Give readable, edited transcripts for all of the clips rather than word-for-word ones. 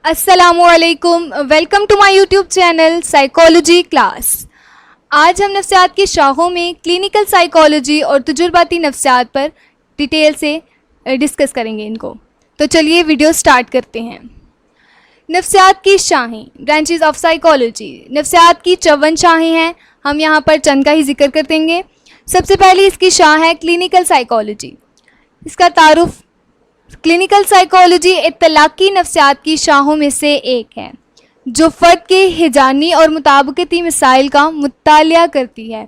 السلام علیکم، welcome to my YouTube channel psychology class. آج ہم نفسیات کی شاخوں میں کلینکل سائیکالوجی اور تجرباتی نفسیات پر ڈیٹیل سے ڈسکس کریں گے ان کو۔ تو چلیے ویڈیو سٹارٹ کرتے ہیں۔ نفسیات کی شاخیں، برانچز آف سائیکالوجی۔ نفسیات کی 54 شاخیں ہیں، ہم یہاں پر چند کا ہی ذکر کر دیں گے۔ سب سے پہلی اس کی شاخ ہے کلینکل سائیکالوجی۔ اس کا تعارف، کلینکل سائیکالوجی اطلاقی نفسیات کی شاخوں میں سے ایک ہے جو فرد کے ہیجانی اور مطابقتی مسائل کا مطالعہ کرتی ہے۔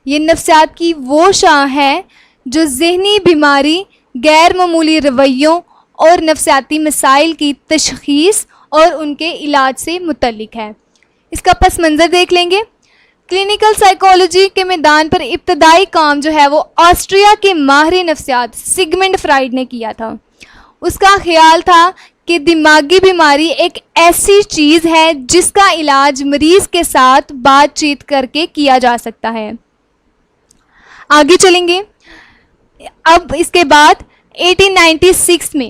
یہ نفسیات کی وہ شاخ ہے جو ذہنی بیماری، غیر معمولی رویوں اور نفسیاتی مسائل کی تشخیص اور ان کے علاج سے متعلق ہے۔ اس کا پس منظر دیکھ لیں گے۔ کلینکل سائیکالوجی کے میدان پر ابتدائی کام جو ہے وہ آسٹریا کے ماہر نفسیات سگمنڈ فرائڈ نے کیا تھا۔ اس کا خیال تھا کہ دماغی بیماری ایک ایسی چیز ہے جس کا علاج مریض کے ساتھ بات چیت کر کے کیا جا سکتا ہے۔ آگے چلیں گے۔ اب اس کے بعد 1896 میں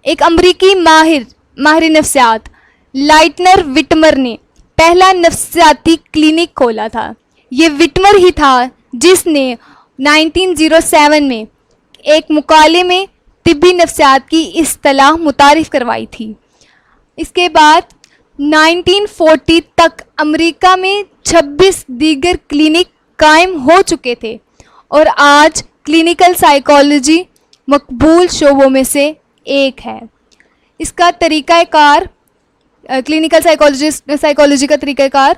ایک امریکی ماہر نفسیات لائٹنر وٹمر نے پہلا نفسیاتی کلینک کھولا تھا۔ یہ وٹمر ہی تھا جس نے 1907 میں ایک مقالے میں طبی نفسیات کی اصطلاح متعارف کروائی تھی۔ اس کے بعد 1940 تک امریکہ میں 26 دیگر کلینک قائم ہو چکے تھے اور آج کلینکل سائیکالوجی مقبول شعبوں میں سے ایک ہے۔ اس کا طریقہ کار، کلینکل سائیکالوجی کا طریقہ کار،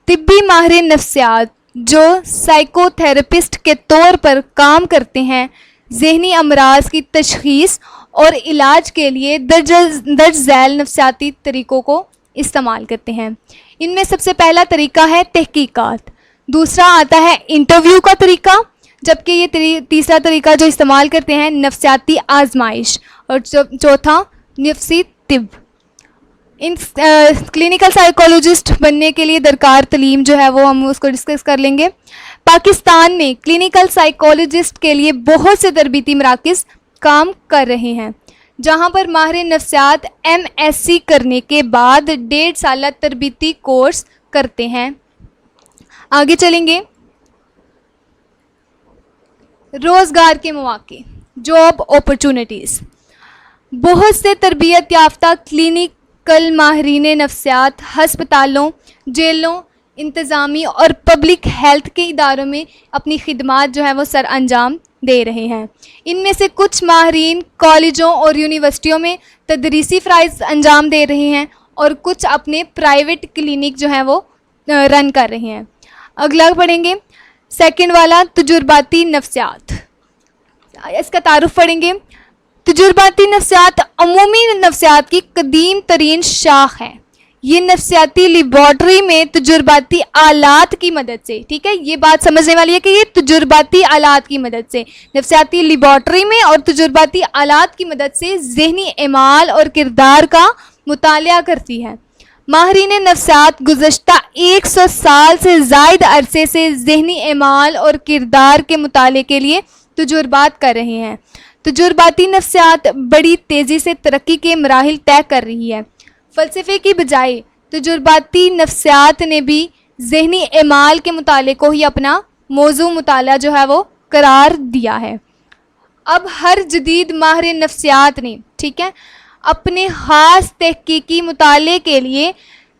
طبی ماہر نفسیات جو سائیکو تھراپسٹ کے طور پر کام کرتے ہیں ذہنی امراض کی تشخیص اور علاج کے لیے درج ذیل نفسیاتی طریقوں کو استعمال کرتے ہیں۔ ان میں سب سے پہلا طریقہ ہے تحقیقات، دوسرا آتا ہے انٹرویو کا طریقہ، جبکہ یہ تیسرا طریقہ جو استعمال کرتے ہیں نفسیاتی آزمائش، اور چوتھا نفسی طب۔ ان کلینکل سائیکالوجسٹ بننے کے لیے درکار تعلیم جو ہے وہ ہم اس کو ڈسکس کر لیں گے۔ پاکستان میں کلینکل سائیکالوجسٹ کے لیے بہت سے تربیتی مراکز کام کر رہے ہیں جہاں پر ماہر نفسیات MSc کرنے کے بعد 1.5 سالہ تربیتی کورس کرتے ہیں۔ آگے چلیں گے۔ روزگار کے مواقع، جاب اپرچونٹیز۔ بہت سے تربیت یافتہ کلینکل ماہرین نفسیات ہسپتالوں، جیلوں، انتظامی اور پبلک ہیلتھ کے اداروں میں اپنی خدمات جو ہے وہ سر انجام دے رہے ہیں۔ ان میں سے کچھ ماہرین کالجوں اور یونیورسٹیوں میں تدریسی فرائض انجام دے رہے ہیں اور کچھ اپنے پرائیویٹ کلینک جو ہیں وہ رن کر رہے ہیں۔ اگلا پڑھیں گے، سیکنڈ والا تجرباتی نفسیات۔ اس کا تعارف پڑھیں گے۔ تجرباتی نفسیات عمومی نفسیات کی قدیم ترین شاخ ہے۔ یہ نفسیاتی لیبارٹری میں تجرباتی آلات کی مدد سے، ٹھیک ہے، یہ بات سمجھنے والی ہے کہ یہ تجرباتی آلات کی مدد سے، نفسیاتی لیبارٹری میں اور تجرباتی آلات کی مدد سے ذہنی اعمال اور کردار کا مطالعہ کرتی ہے۔ ماہرین نفسیات گزشتہ 100 سال سے زائد عرصے سے ذہنی اعمال اور کردار کے مطالعے کے لیے تجربات کر رہے ہیں۔ تجرباتی نفسیات بڑی تیزی سے ترقی کے مراحل طے کر رہی ہے۔ فلسفے کی بجائے تجرباتی نفسیات نے بھی ذہنی اعمال کے مطالعے کو ہی اپنا موضوع مطالعہ جو ہے وہ قرار دیا ہے۔ اب ہر جدید ماہر نفسیات نے، ٹھیک ہے، اپنے خاص تحقیقی مطالعے کے لیے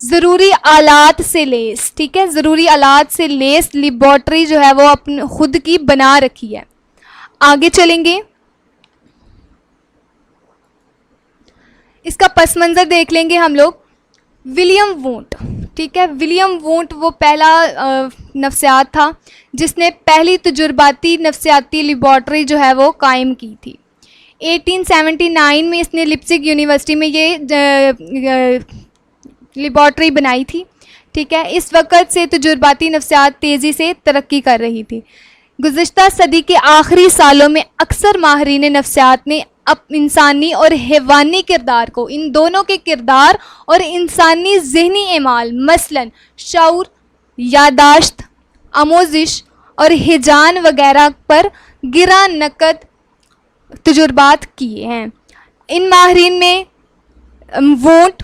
ضروری آلات سے لیس، ٹھیک ہے، ضروری آلات سے لیس لیبارٹری جو ہے وہ اپنے خود کی بنا رکھی ہے۔ آگے چلیں گے۔ اس کا پس منظر دیکھ لیں گے ہم لوگ۔ ولیم وونٹ، ٹھیک ہے، ولیم وونٹ وہ پہلا نفسیات تھا جس نے پہلی تجرباتی نفسیاتی لیبارٹری جو ہے وہ قائم کی تھی۔ 1879 میں اس نے لپسک یونیورسٹی میں یہ لیبارٹری بنائی تھی، ٹھیک ہے۔ اس وقت سے تجرباتی نفسیات تیزی سے ترقی کر رہی تھی۔ گزشتہ صدی کے آخری سالوں میں اکثر ماہرین نفسیات نے انسانی اور حیوانی کردار کو، ان دونوں کے کردار اور انسانی ذہنی اعمال، مثلاً شعور، یادداشت، آموزش اور ہیجان وغیرہ پر گراں نقد تجربات کیے ہیں۔ ان ماہرین میں وونٹ،